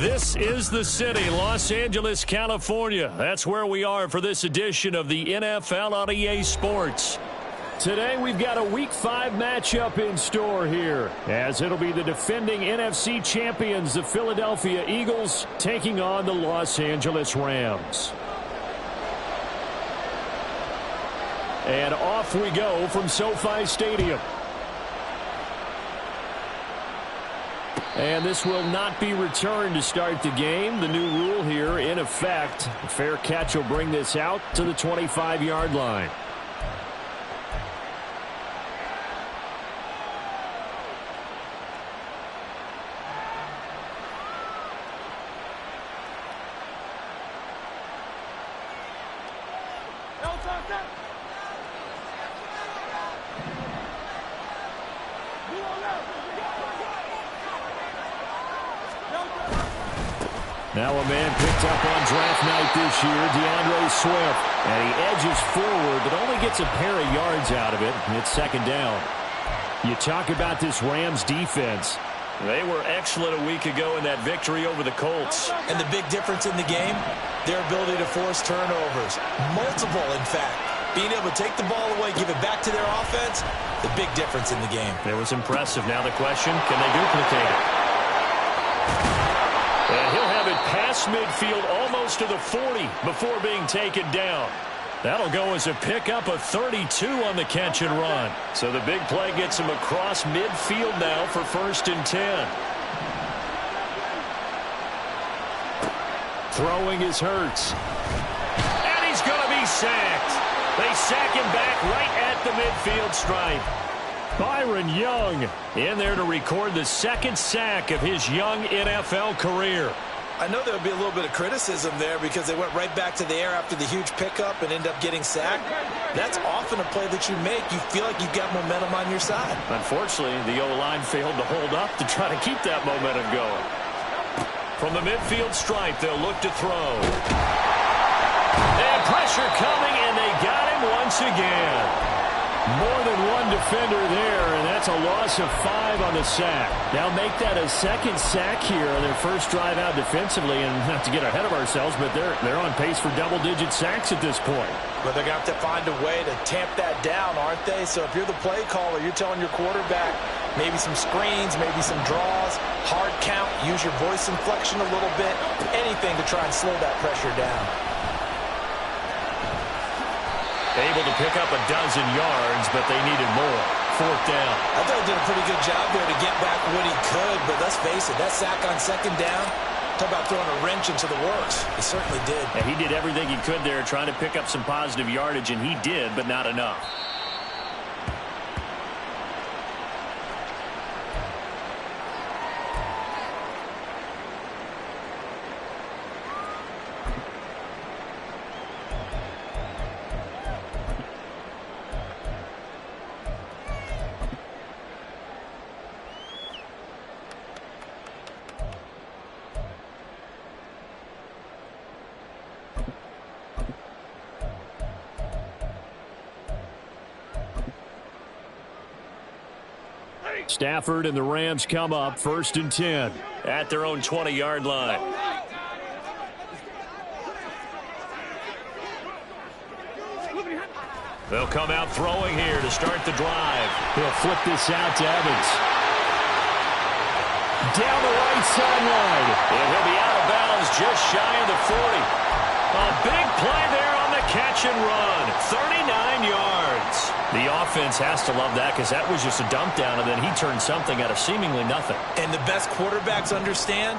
This is the city, Los Angeles, California. That's where we are for this edition of the NFL on EA Sports. Today we've got a Week 5 matchup in store here, as it'll be the defending NFC champions, the Philadelphia Eagles, taking on the Los Angeles Rams. And off we go from SoFi Stadium. And this will not be returned to start the game. The new rule here in effect. A fair catch will bring this out to the 25-yard line. Now a man picked up on draft night this year, DeAndre Swift. And he edges forward, but only gets a pair of yards out of it. And it's second down. You talk about this Rams defense. They were excellent a week ago in that victory over the Colts. And the big difference in the game, their ability to force turnovers. Multiple, in fact. Being able to take the ball away, give it back to their offense, the big difference in the game. It was impressive. Now the question, can they duplicate it? And he'll have it past midfield almost to the 40 before being taken down. That'll go as a pickup of 32 on the catch and run. So the big play gets him across midfield now for 1st and 10. Throwing is Hurts. And he's going to be sacked. They sack him back right at the midfield stripe. Byron Young in there to record the second sack of his young NFL career. I know there would be a little bit of criticism there because they went right back to the air after the huge pickup and end up getting sacked. That's often a play that you make. You feel like you've got momentum on your side. Unfortunately, the O-line failed to hold up to try to keep that momentum going. From the midfield stripe, they'll look to throw. And pressure coming, and they got him once again. More than one defender there, and that's a loss of 5 on the sack. Now make that a second sack here on their first drive out defensively, and not to get ahead of ourselves, but they're on pace for double-digit sacks at this point. But they're going to have to find a way to tamp that down, aren't they? So if you're the play caller, you're telling your quarterback maybe some screens, maybe some draws, hard count, use your voice inflection a little bit, anything to try and slow that pressure down. Able to pick up a dozen yards, but they needed more. 4th down. I thought he did a pretty good job there to get back what he could, but let's face it, that sack on 2nd down, talk about throwing a wrench into the works. He certainly did. And he did everything he could there trying to pick up some positive yardage, and he did, but not enough. Stafford and the Rams come up 1st and 10 at their own 20-yard line. They'll come out throwing here to start the drive. He'll flip this out to Evans. Down the right sideline. And he'll be out of bounds just shy of the 40. A big play there on the catch and run. 39 yards. The offense has to love that because that was just a dump down, and then he turned something out of seemingly nothing. And the best quarterbacks understand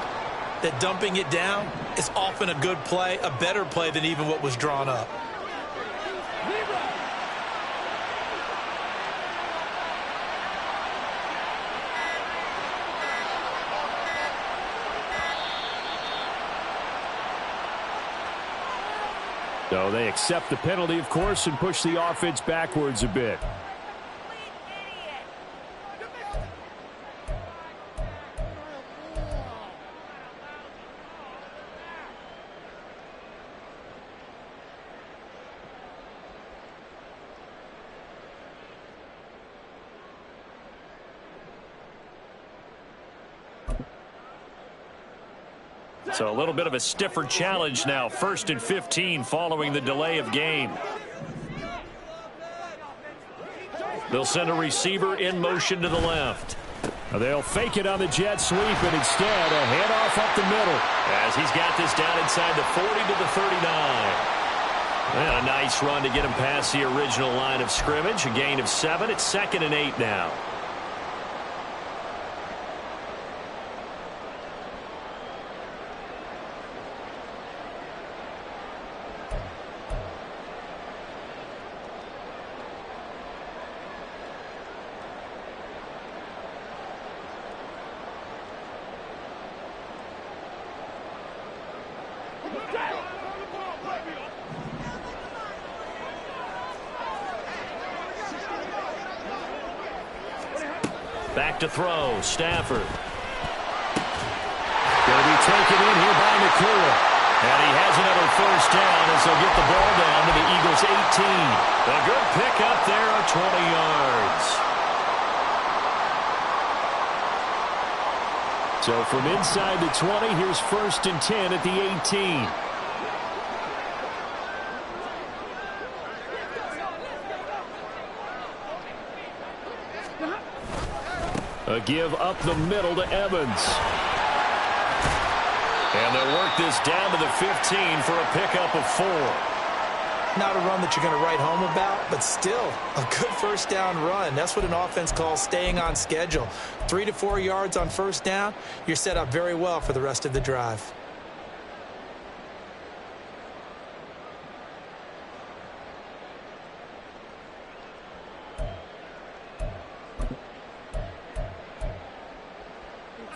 that dumping it down is often a good play, a better play than even what was drawn up. So they accept the penalty, of course, and push the offense backwards a bit. So a little bit of a stiffer challenge now. 1st and 15 following the delay of game. They'll send a receiver in motion to the left. They'll fake it on the jet sweep, and instead a handoff up the middle as he's got this down inside the 40 to the 39. And a nice run to get him past the original line of scrimmage. A gain of 7. It's 2nd and 8 now. Back to throw. Stafford. Going to be taken in here by McCool. And he has another 1st down as they'll get the ball down to the Eagles' 18. A good pickup there of 20 yards. So from inside the 20, here's 1st and 10 at the 18. A give up the middle to Evans. And they'll work this down to the 15 for a pickup of 4. Not a run that you're going to write home about, but still a good 1st down run. That's what an offense calls staying on schedule. 3 to 4 yards on 1st down. You're set up very well for the rest of the drive.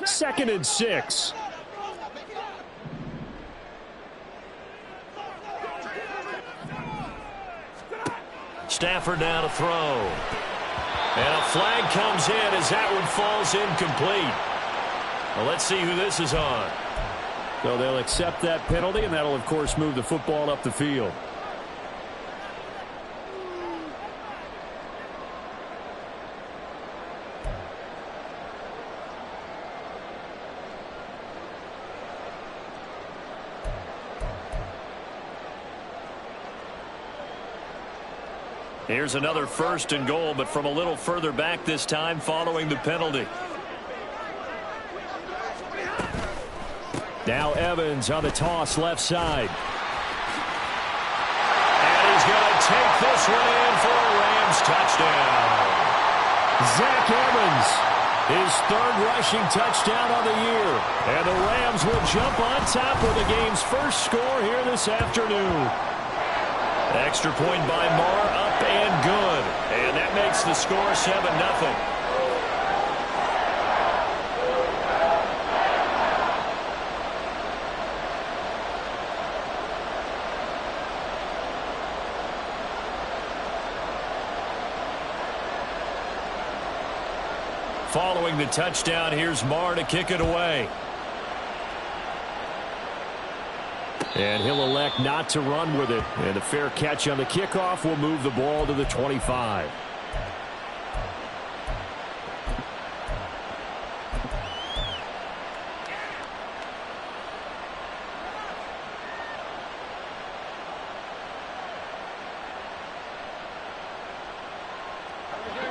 Second and 6. Stafford now to throw. And a flag comes in as that one falls incomplete. Well, let's see who this is on. So they'll accept that penalty, and that'll, of course, move the football up the field. Here's another 1st and goal, but from a little further back this time following the penalty. Now Evans on the toss left side. And he's going to take this one in for a Rams touchdown. Zach Evans, his 3rd rushing touchdown of the year. And the Rams will jump on top of the game's 1st score here this afternoon. Extra point by Marr, up and good. And that makes the score 7-0. Following the touchdown, here's Marr to kick it away. And he'll elect not to run with it. And a fair catch on the kickoff will move the ball to the 25.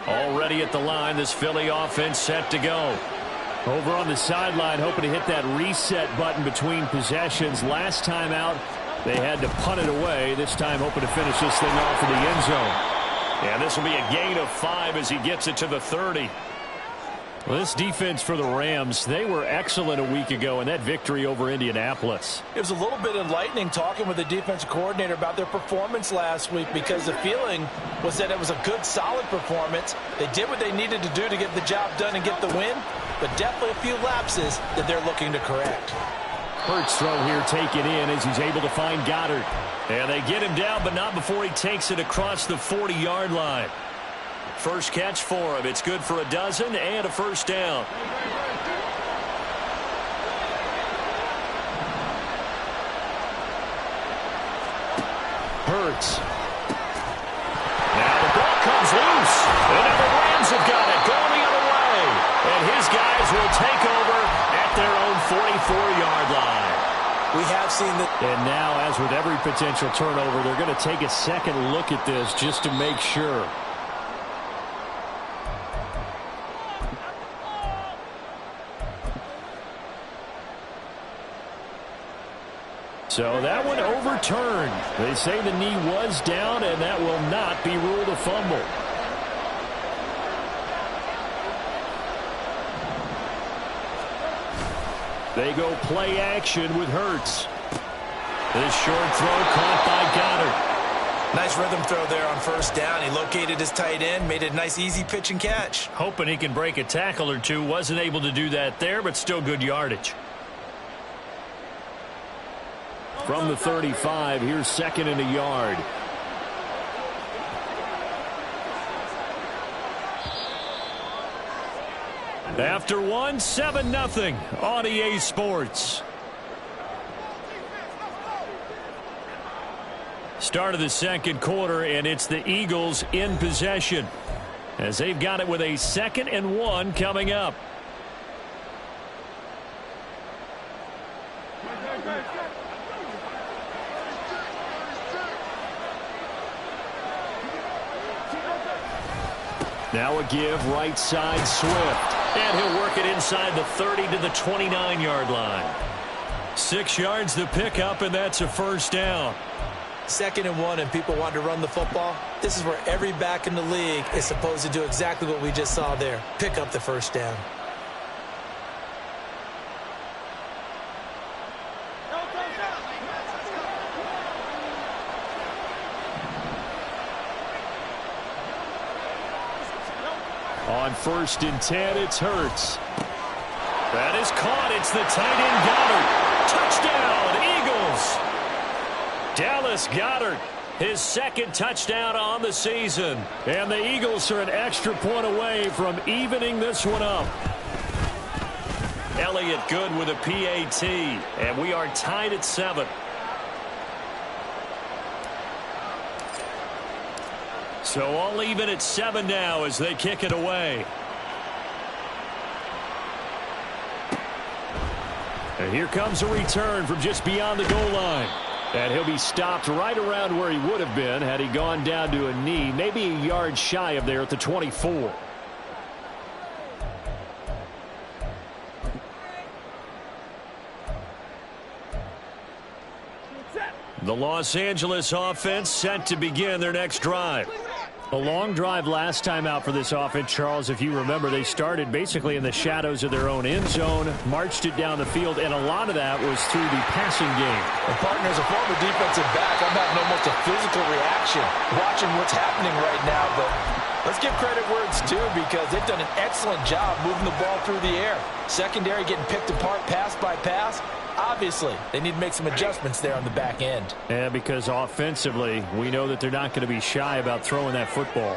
Already at the line, this Philly offense set to go. Over on the sideline, hoping to hit that reset button between possessions. Last time out, they had to punt it away. This time, hoping to finish this thing off in the end zone. And this will be a gain of 5 as he gets it to the 30. Well, this defense for the Rams, they were excellent a week ago in that victory over Indianapolis. It was a little bit enlightening talking with the defensive coordinator about their performance last week, because the feeling was that it was a good, solid performance. They did what they needed to do to get the job done and get the win, but definitely a few lapses that they're looking to correct. Hurts throw here taken in as he's able to find Goddard. And they get him down, but not before he takes it across the 40-yard line. First catch for him. It's good for a dozen and a 1st down. Hurts. Now the ball comes loose. And now the Rams have got it going the other way. And his guys will take over at their own 44-yard line. We have seen that. And now, as with every potential turnover, they're going to take a second look at this just to make sure. So that one overturned. They say the knee was down, and that will not be ruled a fumble. They go play action with Hurts. This short throw caught by Goddard. Nice rhythm throw there on first down. He located his tight end, made it a nice easy pitch and catch. Hoping he can break a tackle or two. Wasn't able to do that there, but still good yardage. From the 35, here's 2nd and a yard. After one, 7-0 on EA Sports. Start of the second quarter, and it's the Eagles in possession as they've got it with a 2nd and 1 coming up. Now a give right side Swift. And he'll work it inside the 30 to the 29-yard line. 6 yards the pickup, and that's a first down. 2nd and 1, and people want to run the football. This is where every back in the league is supposed to do exactly what we just saw there. Pick up the first down. On 1st and 10, it's Hurts. That is caught. It's the tight end Goddard. Touchdown, Eagles. Dallas Goddard, his 2nd touchdown on the season. And the Eagles are an extra point away from evening this one up. Elliott good with a PAT. And we are tied at 7. So all even at 7 now as they kick it away. And here comes a return from just beyond the goal line. And he'll be stopped right around where he would have been had he gone down to a knee, maybe a yard shy of there at the 24. The Los Angeles offense set to begin their next drive. A long drive last time out for this offense, Charles. If you remember, they started basically in the shadows of their own end zone, marched it down the field, and a lot of that was through the passing game. And partner, as a former defensive back, I'm having almost a physical reaction watching what's happening right now. But let's give credit where it's due because they've done an excellent job moving the ball through the air. Secondary getting picked apart pass by pass. Obviously, they need to make some adjustments there on the back end. Yeah, because offensively, we know that they're not going to be shy about throwing that football.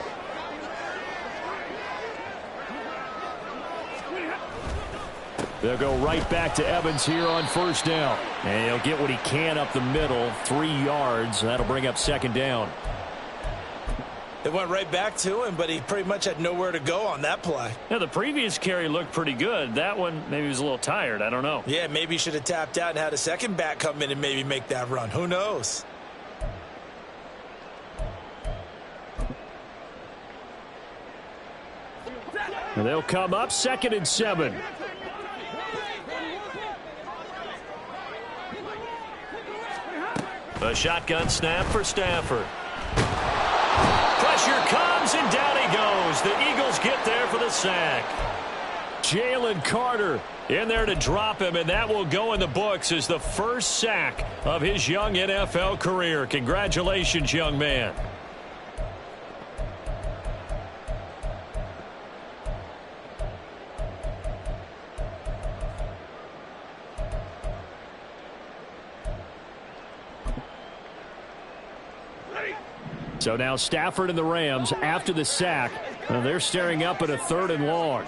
They'll go right back to Evans here on first down. And he'll get what he can up the middle, 3 yards. That'll bring up 2nd down. They went right back to him, but he pretty much had nowhere to go on that play. Yeah, the previous carry looked pretty good. That one, maybe he was a little tired. I don't know. Yeah, maybe he should have tapped out and had a second back come in and maybe make that run. Who knows? And they'll come up 2nd and 7. A shotgun snap for Stafford. Pressure comes, and down he goes. The Eagles get there for the sack. Jalen Carter in there to drop him, and that will go in the books as the first sack of his young NFL career. Congratulations, young man. So now Stafford and the Rams after the sack. They're staring up at a 3rd and long.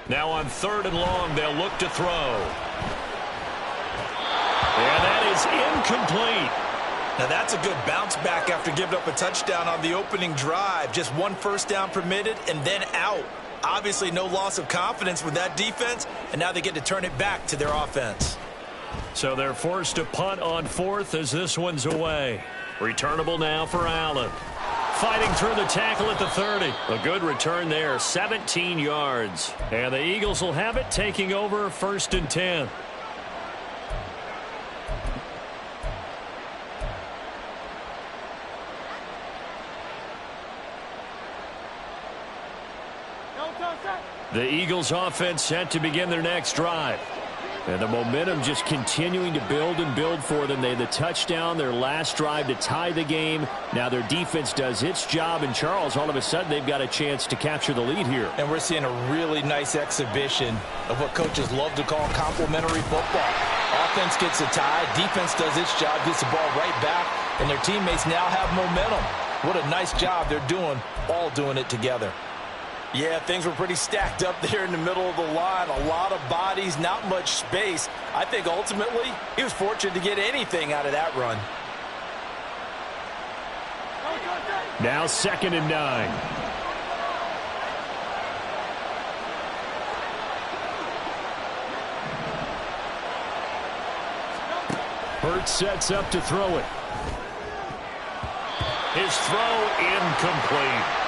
Now on 3rd and long, they'll look to throw. And that is incomplete. Now that's a good bounce back after giving up a touchdown on the opening drive. Just 1 first down permitted and then out. Obviously no loss of confidence with that defense, and now they get to turn it back to their offense. So they're forced to punt on fourth as this one's away. Returnable now for Allen. Fighting through the tackle at the 30. A good return there, 17 yards. And the Eagles will have it, taking over 1st and 10. The Eagles offense set to begin their next drive. And the momentum just continuing to build and build for them. They had the touchdown, their last drive to tie the game. Now their defense does its job, and Charles, all of a sudden, they've got a chance to capture the lead here. And we're seeing a really nice exhibition of what coaches love to call complementary football. Offense gets a tie, defense does its job, gets the ball right back, and their teammates now have momentum. What a nice job they're doing, all doing it together. Yeah, things were pretty stacked up there in the middle of the line. A lot of bodies, not much space. I think ultimately he was fortunate to get anything out of that run. Now 2nd and 9. Hurts sets up to throw it. His throw incomplete.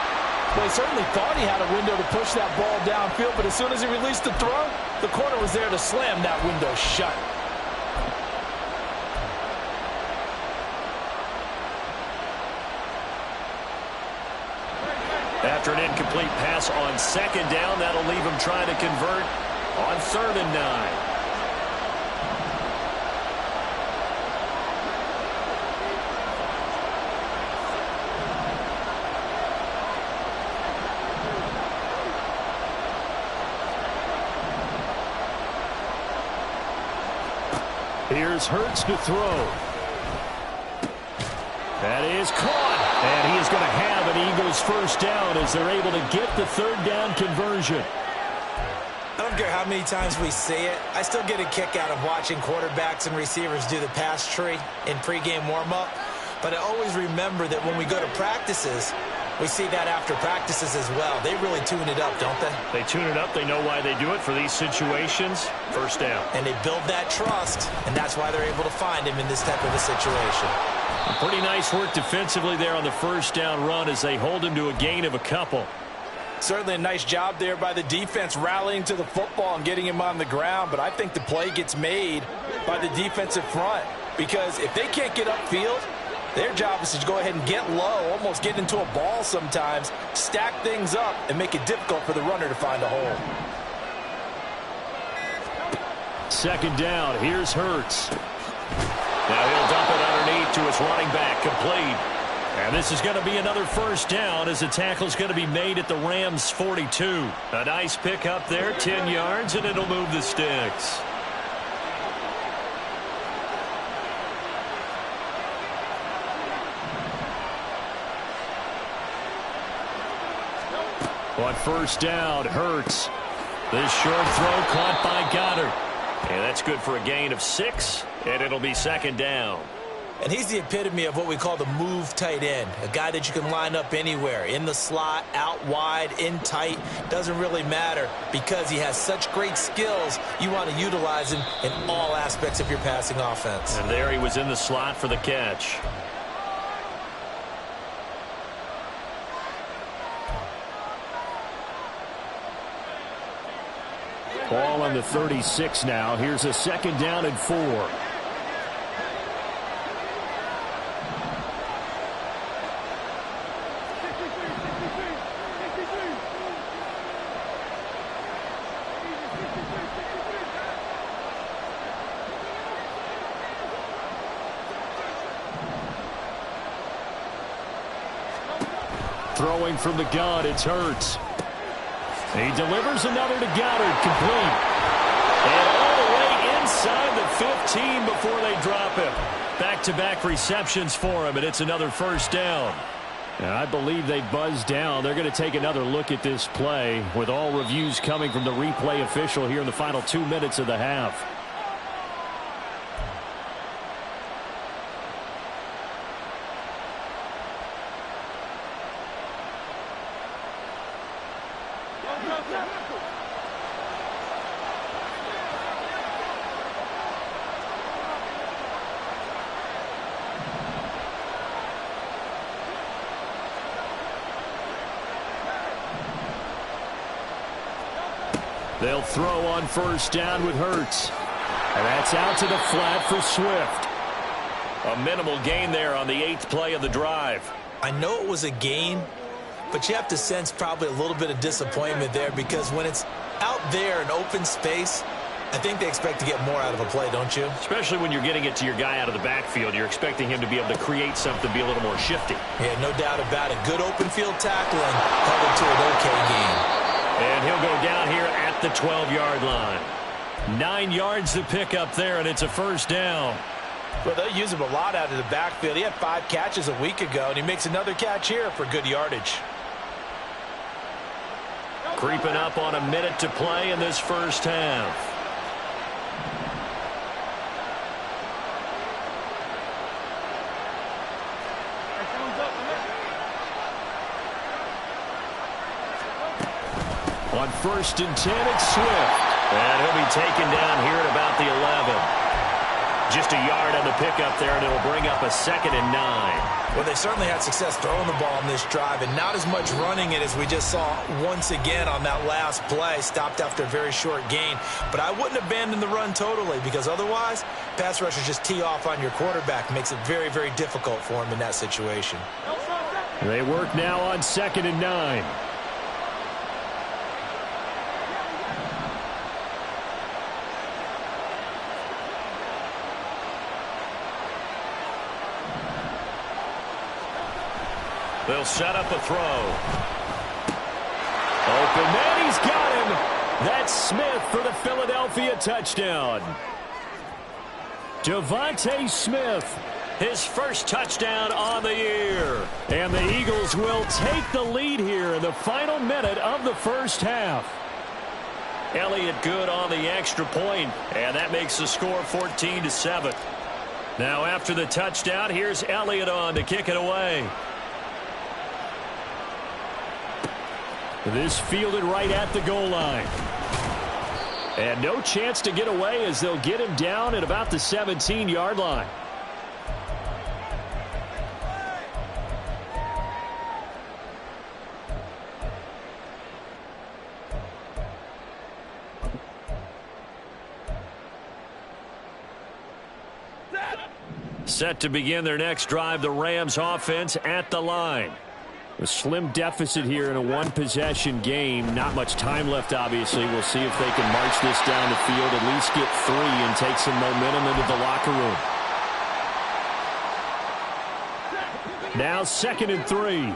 Well, he certainly thought he had a window to push that ball downfield, but as soon as he released the throw, the corner was there to slam that window shut. After an incomplete pass on 2nd down, that'll leave him trying to convert on 3rd and 9. Here's Hurts to throw. That is caught. And he is going to have an Eagles 1st down as they're able to get the 3rd down conversion. I don't care how many times we say it, I still get a kick out of watching quarterbacks and receivers do the pass tree in pregame warm-up. But I always remember that when we go to practices, we see that after practices as well. They really tune it up, don't they? They tune it up. They know why they do it for these situations. 1st down. And they build that trust, and that's why they're able to find him in this type of a situation. Pretty nice work defensively there on the 1st down run as they hold him to a gain of a couple. Certainly a nice job there by the defense rallying to the football and getting him on the ground, but I think the play gets made by the defensive front because if they can't get upfield, their job is to go ahead and get low, almost get into a ball sometimes, stack things up, and make it difficult for the runner to find a hole. 2nd down. Here's Hurts. Now he'll dump it underneath to his running back, complete. And this is going to be another 1st down as the tackle's going to be made at the Rams' 42. A nice pick up there, 10 yards, and it'll move the sticks. On 1st down, Hurts. This short throw caught by Goddard. And that's good for a gain of 6, and it'll be 2nd down. And he's the epitome of what we call the move tight end, a guy that you can line up anywhere, in the slot, out wide, in tight, doesn't really matter because he has such great skills. You want to utilize him in all aspects of your passing offense. And there he was in the slot for the catch. Ball on the 36 now. Here's a 2nd down and 4. Throwing from the gun, it's Hurts. He delivers another to Goddard, complete. And all the way inside the 15 before they drop him. Back-to-back receptions for him, and it's another 1st down. And I believe they buzzed down. They're going to take another look at this play with all reviews coming from the replay official here in the final 2 minutes of the half. They'll throw on first down with Hurts. And that's out to the flat for Swift. A minimal gain there on the 8th play of the drive. I know it was a gain, but you have to sense probably a little bit of disappointment there because when it's out there in open space, I think they expect to get more out of a play, don't you? Especially when you're getting it to your guy out of the backfield. You're expecting him to be able to create something, be a little more shifty. Yeah, no doubt about it. Good open field tackling, held him to an okay game. And he'll go down here at the 12-yard line. 9 yards to pick up there, and it's a first down. Well, they'll use him a lot out of the backfield. He had 5 catches a week ago, and he makes another catch here for good yardage. Creeping up on a minute to play in this first half. On 1st and 10, it's Swift. And he'll be taken down here at about the 11. Just a yard on the pickup there, and it'll bring up a 2nd and 9. Well, they certainly had success throwing the ball in this drive, and not as much running it as we just saw once again on that last play. Stopped after a very short gain. But I wouldn't abandon the run totally, because otherwise, pass rushers just tee off on your quarterback. Makes it very, very difficult for him in that situation. They work now on 2nd and 9. They'll set up a throw. Open man, he's got him. That's Smith for the Philadelphia touchdown. Devontae Smith, his first touchdown on the year. And the Eagles will take the lead here in the final minute of the first half. Elliott good on the extra point, and that makes the score 14-7. Now after the touchdown, here's Elliott on to kick it away. This fielded right at the goal line. And no chance to get away as they'll get him down at about the 17-yard line. Set to begin their next drive, the Rams offense at the line. A slim deficit here in a one-possession game. Not much time left, obviously. We'll see if they can march this down the field, at least get 3 and take some momentum into the locker room. Now 2nd and 3.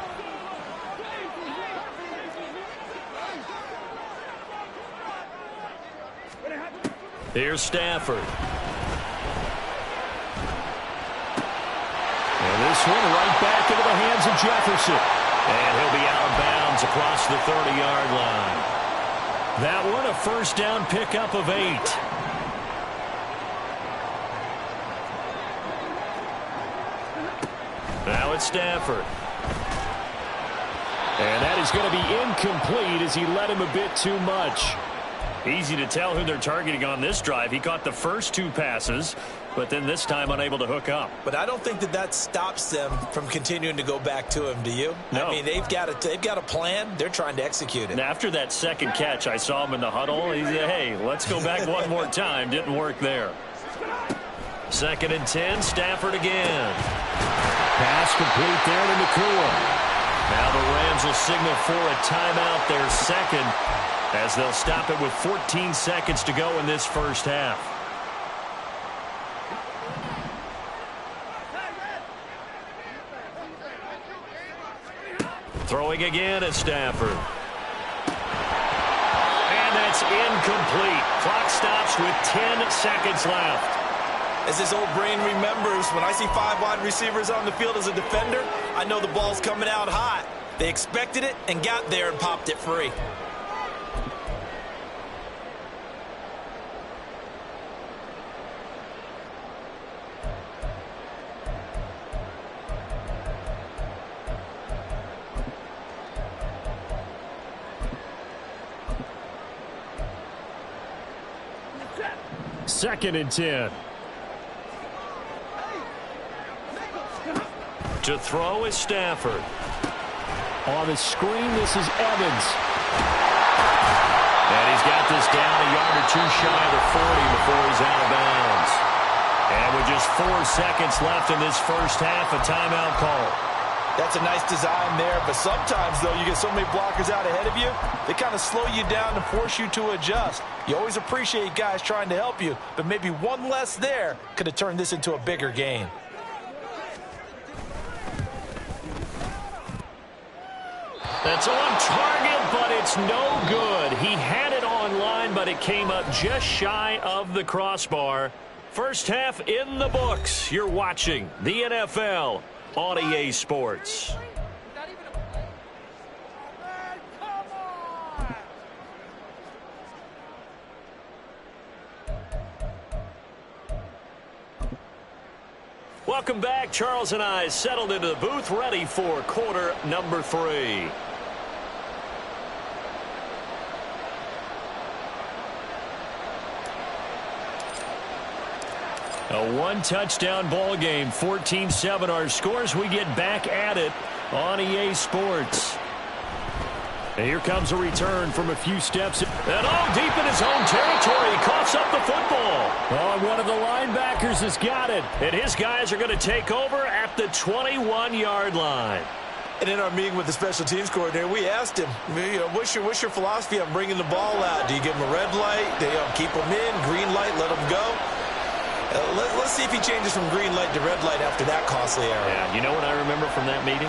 Here's Stafford. And this one right back into the hands of Jefferson. And he'll be out of bounds across the 30-yard line. That one a first down pickup of 8. Now it's Stafford. And that is going to be incomplete as he led him a bit too much. Easy to tell who they're targeting on this drive. He caught the first 2 passes, but then this time unable to hook up. But I don't think that stops them from continuing to go back to him, do you? No. I mean, they've got a plan. They're trying to execute it. And after that second catch, I saw him in the huddle. He said, hey, let's go back one more time. Didn't work there. 2nd and 10, Stafford again. Pass complete there to Nakua. Now the Rams will signal for a timeout, their second, as they'll stop it with 14 seconds to go in this first half. Throwing again at Stafford. And that's incomplete. Clock stops with 10 seconds left. As his old brain remembers, when I see 5 wide receivers on the field as a defender, I know the ball's coming out hot. They expected it and got there and popped it free. Second and 10. To throw is Stafford. On the screen, this is Evans. And he's got this down a yard or two shy of the 40 before he's out of bounds. And with just 4 seconds left in this first half, a timeout call. That's a nice design there, but sometimes, though, you get so many blockers out ahead of you, they kind of slow you down and force you to adjust. You always appreciate guys trying to help you, but maybe one less there could have turned this into a bigger game. That's on target, but it's no good. He had it on line, but it came up just shy of the crossbar. First half in the books. You're watching the NFL on EA Sports. Welcome back. Charles and I settled into the booth, ready for quarter number 3. A one-touchdown ball game, 14-7 our scores. We get back at it on EA Sports. And here comes a return from a few steps. And deep in his own territory, he coughs up the football. And one of the linebackers has got it. And his guys are going to take over at the 21-yard line. And in our meeting with the special teams coordinator, we asked him, what's your philosophy on bringing the ball out? Do you give him a red light? Do you keep him in? Green light, let him go? Let's see if he changes from green light to red light after that costly error. Yeah, you know what I remember from that meeting?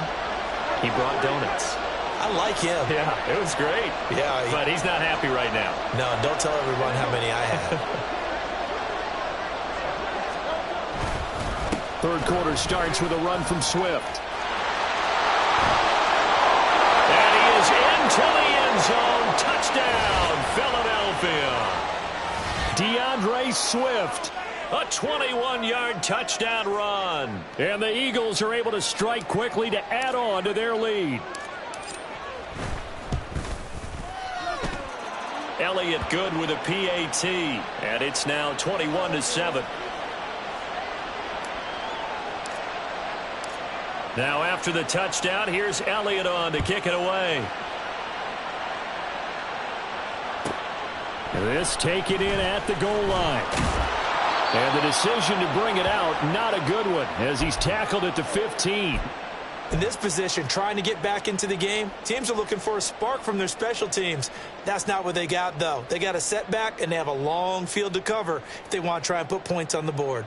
He brought donuts. I like him. Yeah, it was great. Yeah, but he's not happy right now. No, don't tell everyone how many I had. Third quarter starts with a run from Swift. And he is into the end zone. Touchdown, Philadelphia. DeAndre Swift. A 21-yard touchdown run. And the Eagles are able to strike quickly to add on to their lead. Elliott good with a PAT. And it's now 21-7. Now after the touchdown, here's Elliott on to kick it away. This taken in at the goal line. And the decision to bring it out, not a good one, as he's tackled at the 15. In this position, trying to get back into the game, teams are looking for a spark from their special teams. That's not what they got, though. They got a setback, and they have a long field to cover if they want to try and put points on the board.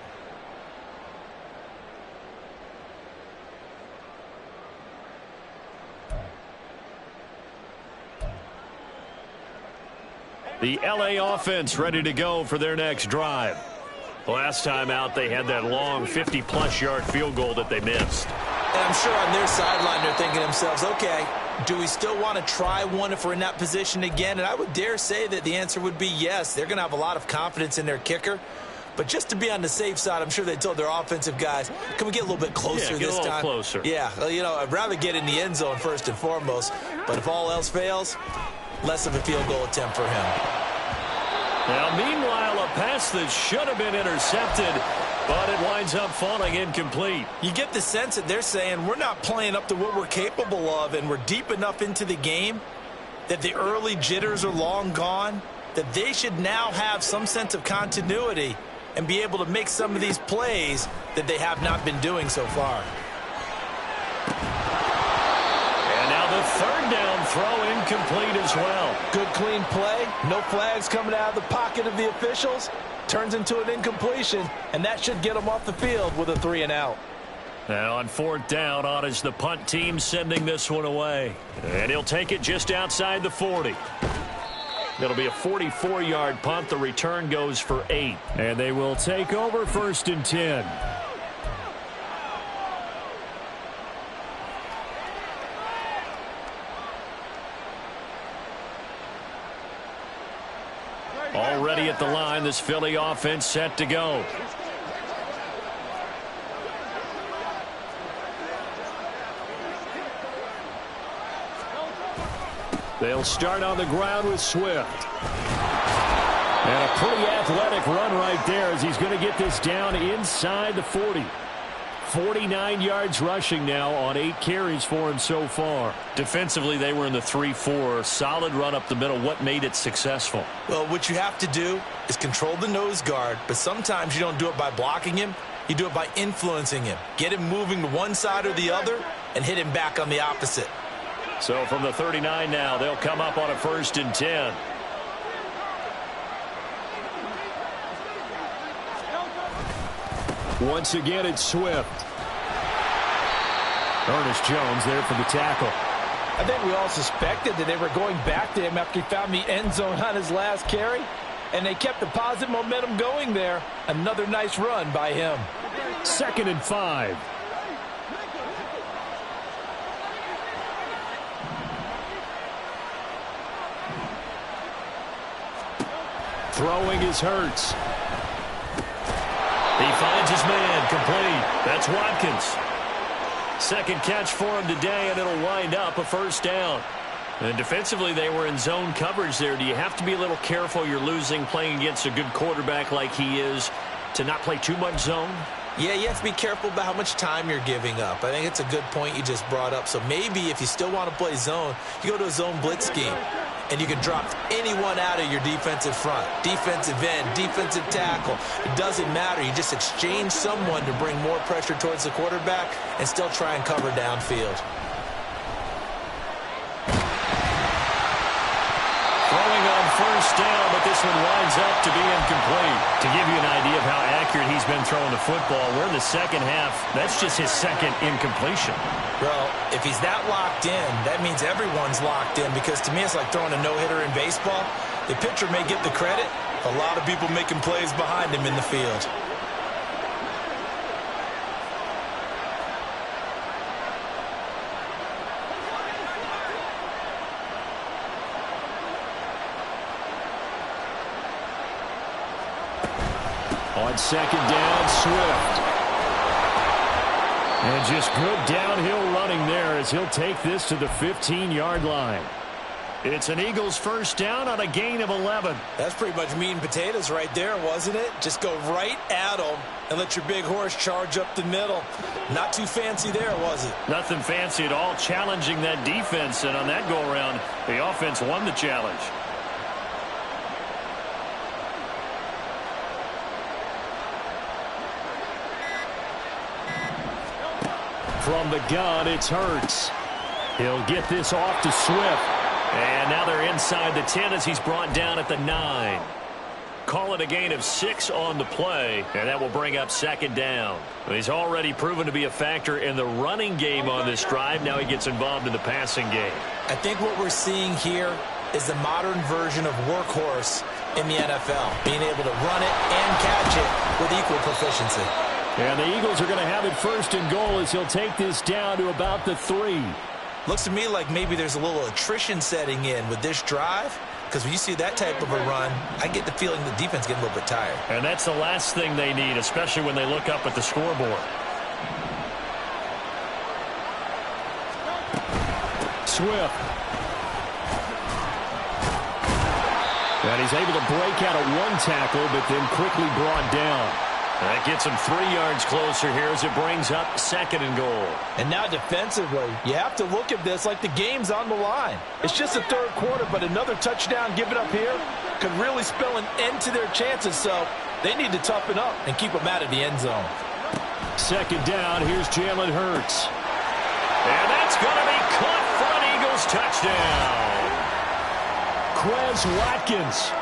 The LA offense ready to go for their next drive. Last time out, they had that long 50-plus yard field goal that they missed. And I'm sure on their sideline they're thinking to themselves, okay, do we still want to try one if we're in that position again? And I would dare say that the answer would be yes. They're going to have a lot of confidence in their kicker. But just to be on the safe side, I'm sure they told their offensive guys, can we get a little bit closer this time? Closer. Yeah, well, I'd rather get in the end zone first and foremost. But if all else fails, less of a field goal attempt for him. Now, meanwhile, a pass that should have been intercepted, but it winds up falling incomplete. You get the sense that they're saying we're not playing up to what we're capable of, and we're deep enough into the game that the early jitters are long gone, that they should now have some sense of continuity and be able to make some of these plays that they have not been doing so far. And now the third down throw incomplete as well. Good clean play, no flags coming out of the pocket of the officials. Turns into an incompletion, and that should get them off the field with a 3-and-out. Now on fourth down, on is the punt team sending this one away. And he'll take it just outside the 40. It'll be a 44-yard punt. The return goes for 8. And they will take over first and 10. Already at the line, this Philly offense set to go. They'll start on the ground with Swift. And a pretty athletic run right there as he's going to get this down inside the 40. 49 yards rushing now on 8 carries for him so far. Defensively, they were in the 3-4. Solid run up the middle. What made it successful? Well, what you have to do is control the nose guard, but sometimes you don't do it by blocking him. You do it by influencing him. Get him moving to one side or the other and hit him back on the opposite. So from the 39 now, they'll come up on a 1st and 10. Once again, it's Swift. Ernest Jones there for the tackle. I think we all suspected that they were going back to him after he found the end zone on his last carry, and they kept the positive momentum going there. Another nice run by him. 2nd and 5. Throwing is Hurts. He finds his man, complete. That's Watkins. 2nd catch for him today, and it'll wind up a 1st down. And defensively, they were in zone coverage there. Do you have to be a little careful you're losing playing against a good quarterback like he is to not play too much zone? Yeah, you have to be careful about how much time you're giving up. I think it's a good point you just brought up. So maybe if you still want to play zone, you go to a zone blitz scheme. And you can drop anyone out of your defensive front. Defensive end, defensive tackle. It doesn't matter. You just exchange someone to bring more pressure towards the quarterback and still try and cover downfield. Throwing on 1st down, but this one winds up to be incomplete. To give you an idea of how accurate he's been throwing the football, we're in the 2nd half. That's just his 2nd incompletion. Well, if he's that locked in, that means everyone's locked in, because to me it's like throwing a no-hitter in baseball. The pitcher may get the credit. A lot of people making plays behind him in the field. On 2nd down, Swift. And just good downhill running there as he'll take this to the 15-yard line. It's an Eagles 1st down on a gain of 11. That's pretty much meat and potatoes right there, wasn't it? Just go right at them and let your big horse charge up the middle. Not too fancy there, was it? Nothing fancy at all, challenging that defense. And on that go-around, the offense won the challenge. From the gun, it's Hurts. He'll get this off to Swift. And now they're inside the 10 as he's brought down at the 9. Call it a gain of 6 on the play, and that will bring up 2nd down. He's already proven to be a factor in the running game on this drive. Now he gets involved in the passing game. I think what we're seeing here is the modern version of workhorse in the NFL, being able to run it and catch it with equal proficiency. And the Eagles are going to have it 1st and goal as he'll take this down to about the 3. Looks to me like maybe there's a little attrition setting in with this drive, because when you see that type of a run, I get the feeling the defense getting a little bit tired. And that's the last thing they need, especially when they look up at the scoreboard. Swift. And he's able to break out of 1 tackle, but then quickly brought down. That gets him 3 yards closer here as it brings up 2nd and goal. And now defensively, you have to look at this like the game's on the line. It's just the 3rd quarter, but another touchdown given up here could really spell an end to their chances. So they need to toughen up and keep them out of the end zone. 2nd down, here's Jalen Hurts. And that's going to be caught for an Eagles touchdown. Quez Watkins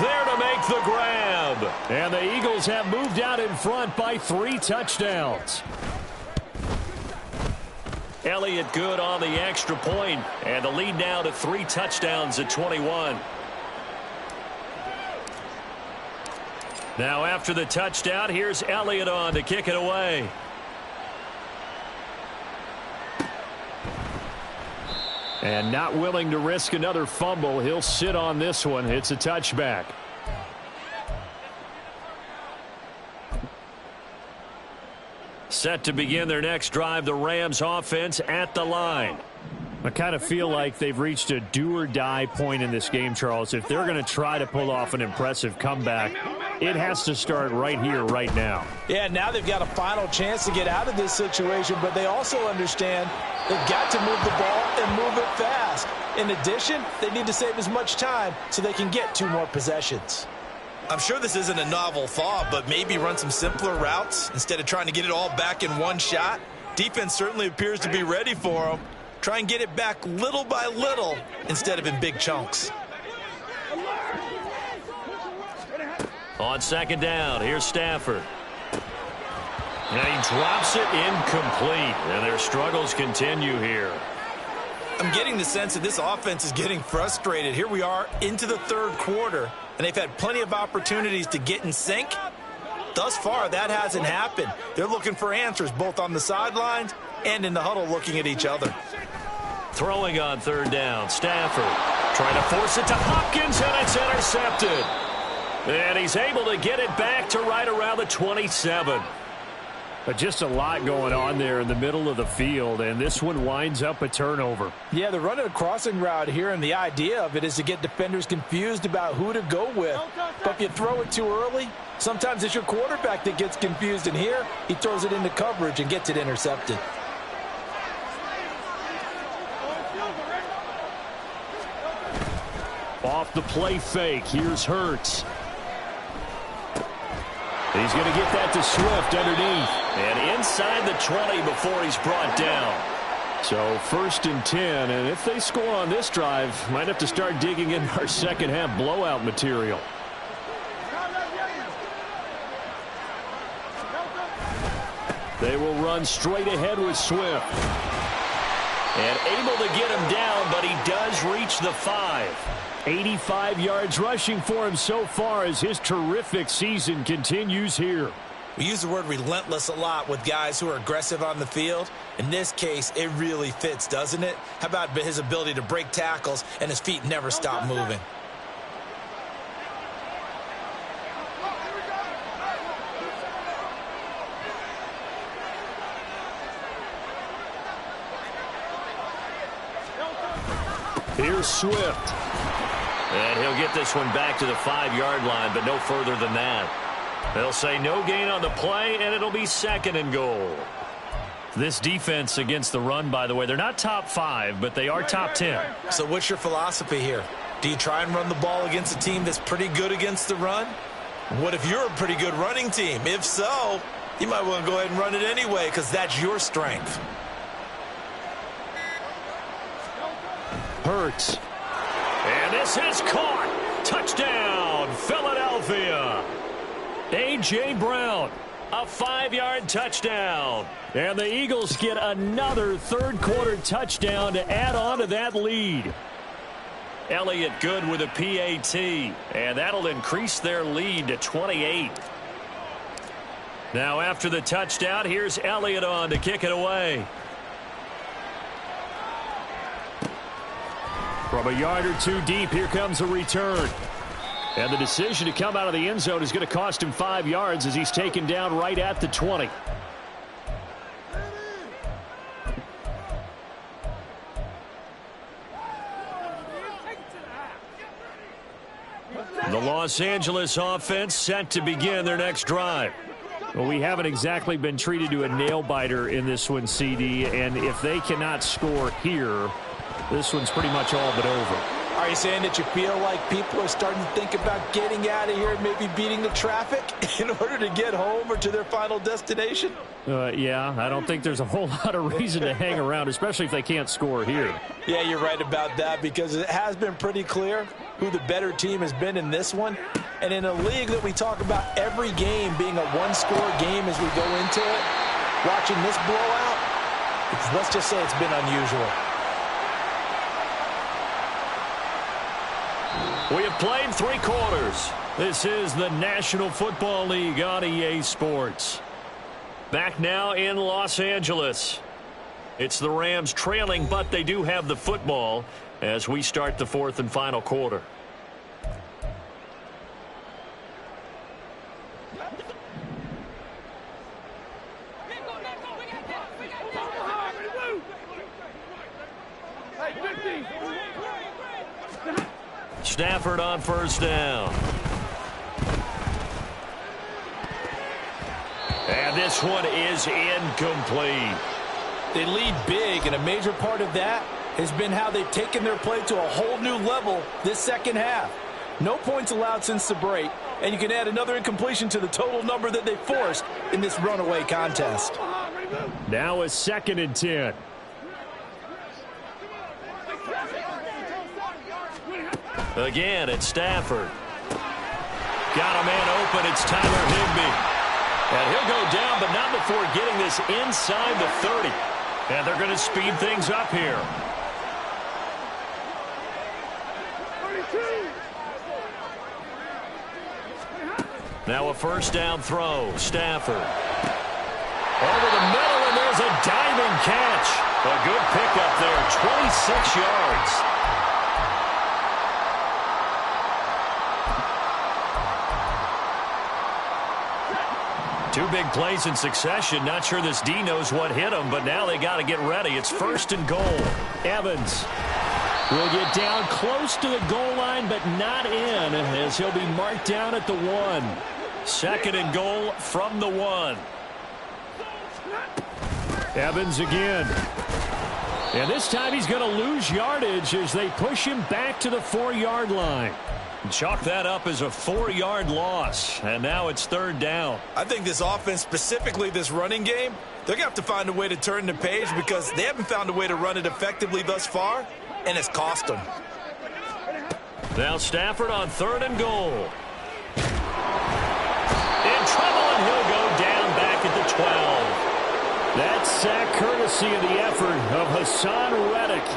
there to make the grab. And the Eagles have moved out in front by 3 touchdowns. Elliott good on the extra point, and the lead now to 3 touchdowns at 21. Now after the touchdown, here's Elliott on to kick it away. And not willing to risk another fumble. He'll sit on this one. It's a touchback. Set to begin their next drive, the Rams offense at the line. I kind of feel like they've reached a do-or-die point in this game, Charles. If they're going to try to pull off an impressive comeback, It has to start right here, right now. Yeah, now they've got a final chance to get out of this situation, but they also understand they've got to move the ball and move it fast. In addition, they need to save as much time so they can get 2 more possessions. I'm sure this isn't a novel thought, but maybe run some simpler routes instead of trying to get it all back in one shot. Defense certainly appears to be ready for them. Try and get it back little by little instead of in big chunks. On second down, here's Stafford. And he drops it incomplete, and their struggles continue here. I'm getting the sense that this offense is getting frustrated. Here we are into the 3rd quarter, and they've had plenty of opportunities to get in sync. Thus far, that hasn't happened. They're looking for answers both on the sidelines and in the huddle looking at each other. Throwing on 3rd down, Stafford trying to force it to Hopkins, and it's intercepted. And he's able to get it back to right around the 27. But just a lot going on there in the middle of the field, and this one winds up a turnover. Yeah, they're running a crossing route here, and the idea of it is to get defenders confused about who to go with. But if you throw it too early, sometimes it's your quarterback that gets confused, and here he throws it into coverage and gets it intercepted. Off the play fake, here's Hurts. He's going to get that to Swift underneath. And inside the 20 before he's brought down. So 1st and 10, and if they score on this drive, might have to start digging in our second half blowout material. They will run straight ahead with Swift. And able to get him down, but he does reach the 5. 85 yards rushing for him so far as his terrific season continues here. We use the word relentless a lot with guys who are aggressive on the field. In this case, it really fits, doesn't it? How about his ability to break tackles and his feet never stop moving? Here's Swift. And he'll get this one back to the 5-yard line, but no further than that. They'll say no gain on the play, and it'll be 2nd and goal. This defense against the run, by the way, they're not top 5, but they are top 10. So what's your philosophy here? Do you try and run the ball against a team that's pretty good against the run? What if you're a pretty good running team? If so, you might want to go ahead and run it anyway because that's your strength. Hurts. And this is caught. Touchdown, Philadelphia. A.J. Brown, a 5-yard touchdown. And the Eagles get another 3rd quarter touchdown to add on to that lead. Elliott good with a PAT, and that'll increase their lead to 28. Now after the touchdown, here's Elliott on to kick it away. From a yard or 2 deep, here comes a return. And the decision to come out of the end zone is going to cost him 5 yards as he's taken down right at the 20. The Los Angeles offense set to begin their next drive. Well, we haven't exactly been treated to a nail-biter in this one, CD, and if they cannot score here, this one's pretty much all but over. Are you saying that you feel like people are starting to think about getting out of here and maybe beating the traffic in order to get home or to their final destination? Yeah, I don't think there's a whole lot of reason to hang around, especially if they can't score here. Yeah, you're right about that because it has been pretty clear who the better team has been in this one. And in a league that we talk about every game being a one-score game as we go into it, watching this blowout, let's just say it's been unusual. We have played 3 quarters. This is the National Football League on EA Sports. Back now in Los Angeles. It's the Rams trailing, but they do have the football as we start the 4th and final quarter. Stafford on 1st down. this one is incomplete. They lead big, and a major part of that has been how they've taken their play to a whole new level this second half. No points allowed since the break, and you can add another incompletion to the total number that they forced in this runaway contest. Now a 2nd and 10. Again, it's Stafford. Got a man open. It's Tyler Higbee. And he'll go down, but not before getting this inside the 30. And they're going to speed things up here. Now a 1st down throw. Stafford. Over the middle, and there's a diving catch. A good pickup there, 26 yards. Two big plays in succession. Not sure this D knows what hit him, but now they got to get ready. It's 1st and goal. Evans will get down close to the goal line, but not in, as he'll be marked down at the 1. 2nd and goal from the 1. Evans again. And this time he's going to lose yardage as they push him back to the 4-yard line. Chalk that up as a 4-yard loss, and now it's 3rd down. I think this offense, specifically this running game, they're going to have to find a way to turn the page because they haven't found a way to run it effectively thus far, and it's cost them. Now Stafford on 3rd and goal. In trouble, and he'll go down back at the 12. That sack courtesy of the effort of Hassan Reddick.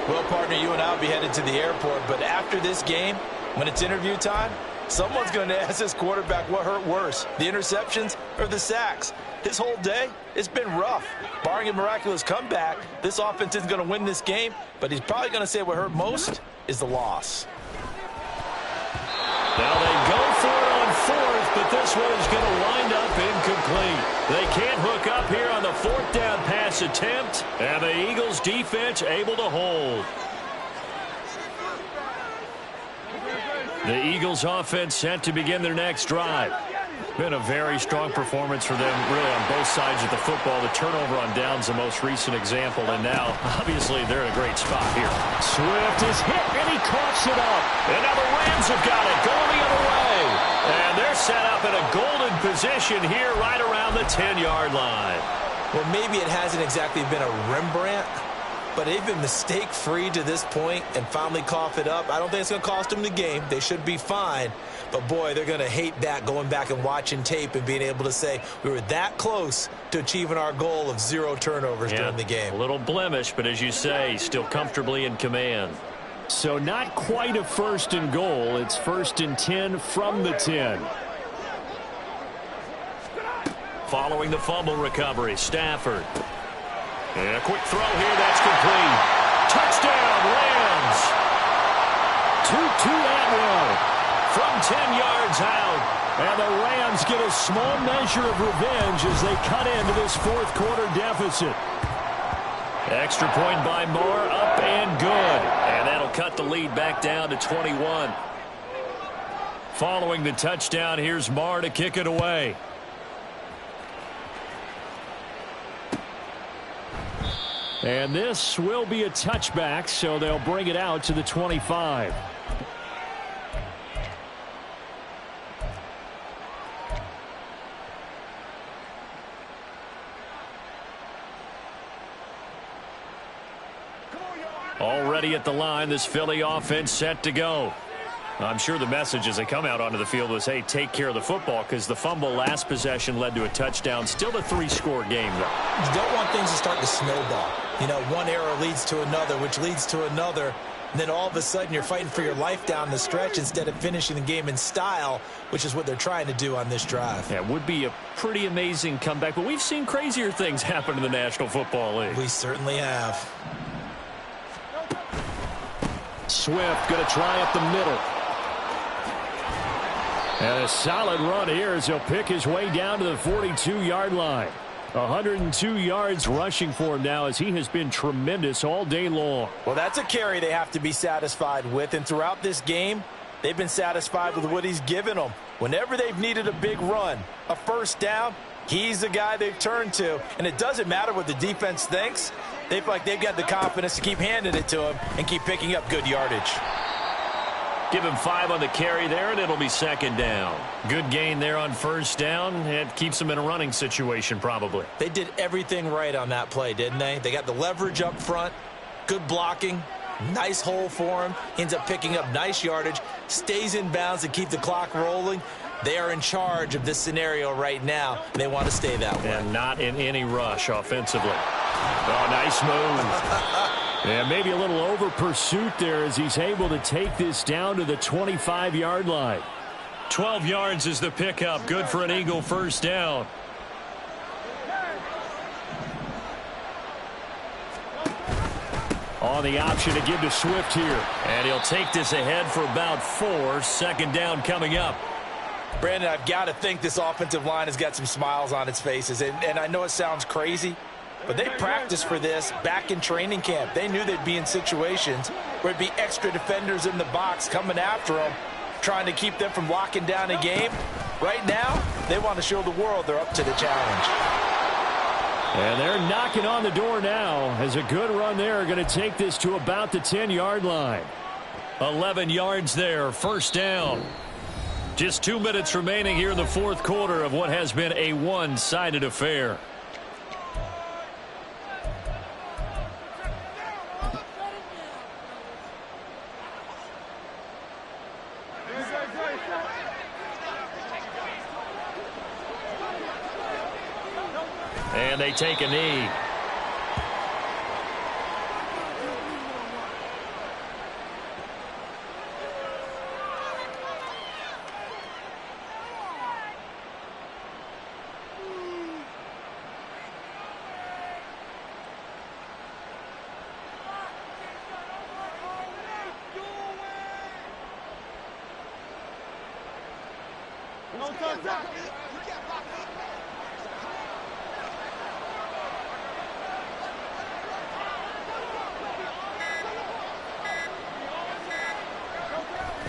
Well, partner, you and I will be headed to the airport, but after this game, when it's interview time, someone's going to ask this quarterback what hurt worse, the interceptions or the sacks. His whole day, it's been rough. Barring a miraculous comeback, this offense isn't going to win this game, but he's probably going to say what hurt most is the loss. Now they go for it on 4th, but this one is going to wind up incomplete. They can't hook up here on the 4th down pass attempt, and the Eagles defense able to hold. The Eagles offense set to begin their next drive. Been a very strong performance for them, really, on both sides of the football. The turnover on downs the most recent example, and now, obviously, they're in a great spot here. Swift is hit, and he coughs it up. And now the Rams have got it, going the other way. And they're set up in a golden position here right around the 10-yard line. Well, maybe it hasn't exactly been a Rembrandt, but they've been mistake-free to this point and finally cough it up. I don't think it's going to cost them the game. They should be fine. But, boy, they're going to hate that, going back and watching tape and being able to say we were that close to achieving our goal of 0 turnovers during the game. A little blemish, but as you say, still comfortably in command. So not quite a 1st and goal. It's 1st and 10 from the 10. Following the fumble recovery, Stafford. And a quick throw here, that's complete. Touchdown, Rams. To Atwell from 10 yards out. And the Rams get a small measure of revenge as they cut into this 4th quarter deficit. Extra point by Moore, up and good. And that'll cut the lead back down to 21. Following the touchdown, here's Moore to kick it away. And this will be a touchback, so they'll bring it out to the 25. Already at the line, this Philly offense set to go. I'm sure the message as they come out onto the field was, hey, take care of the football, because the fumble last possession led to a touchdown. Still a 3-score game, though. You don't want things to start to snowball. You know, one error leads to another, which leads to another. And then all of a sudden you're fighting for your life down the stretch instead of finishing the game in style, which is what they're trying to do on this drive. Yeah, it would be a pretty amazing comeback, but we've seen crazier things happen in the National Football League. We certainly have. Swift going to try up the middle. And a solid run here as he'll pick his way down to the 42-yard line. 102 yards rushing for him now as he has been tremendous all day long. Well, that's a carry they have to be satisfied with. And throughout this game, they've been satisfied with what he's given them. Whenever they've needed a big run, a 1st down, He's the guy they've turned to, and it doesn't matter what the defense thinks. They feel like they've got the confidence to keep handing it to him and keep picking up good yardage. Give him 5 on the carry there, and it'll be second down. Good gain there on first down. It keeps them in a running situation probably. They did everything right on that play, didn't they? They got the leverage up front, good blocking, nice hole for him. Ends up picking up nice yardage, stays in bounds to keep the clock rolling. They are in charge of this scenario right now. They want to stay that way. And not in any rush offensively. Oh, nice move. And maybe a little over pursuit there as he's able to take this down to the 25-yard line. 12 yards is the pickup. Good for an Eagle first down. On the option to give to Swift here. And he'll take this ahead for about 4. Second down coming up. Brandon, I've got to think this offensive line has got some smiles on its faces. And I know it sounds crazy, but they practiced for this back in training camp. They knew they'd be in situations where it'd be extra defenders in the box coming after them, trying to keep them from locking down a game. Right now, they want to show the world they're up to the challenge. And they're knocking on the door now as a good run there. Going to take this to about the 10-yard line. 11 yards there, first down. Just 2 minutes remaining here in the fourth quarter of what has been a one-sided affair. And they take a knee.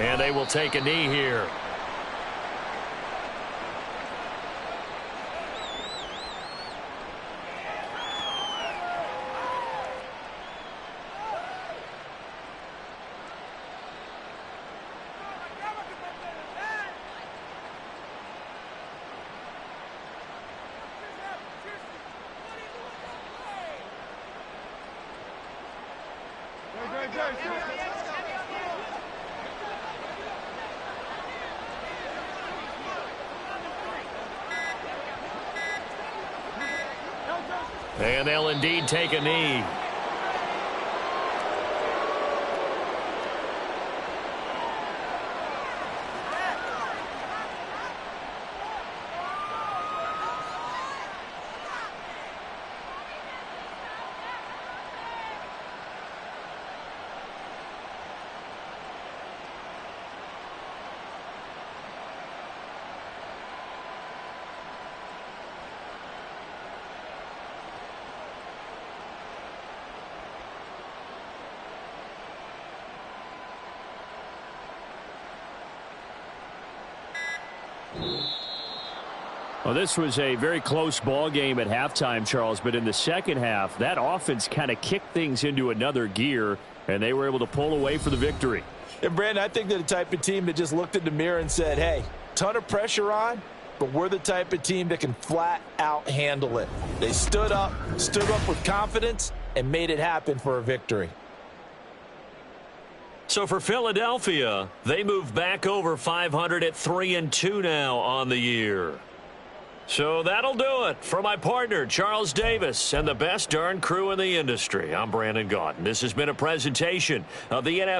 And they will take a knee here. And they'll indeed take a knee. Well, this was a very close ball game at halftime, Charles, but in the second half, that offense kind of kicked things into another gear, and they were able to pull away for the victory. And, Brandon, I think they're the type of team that just looked in the mirror and said, hey, ton of pressure on, but we're the type of team that can flat out handle it. They stood up with confidence, and made it happen for a victory. So for Philadelphia, they move back over 500 at 3-2 now on the year. So that'll do it for my partner, Charles Davis, and the best darn crew in the industry. I'm Brandon Gaudin. This has been a presentation of the NFL.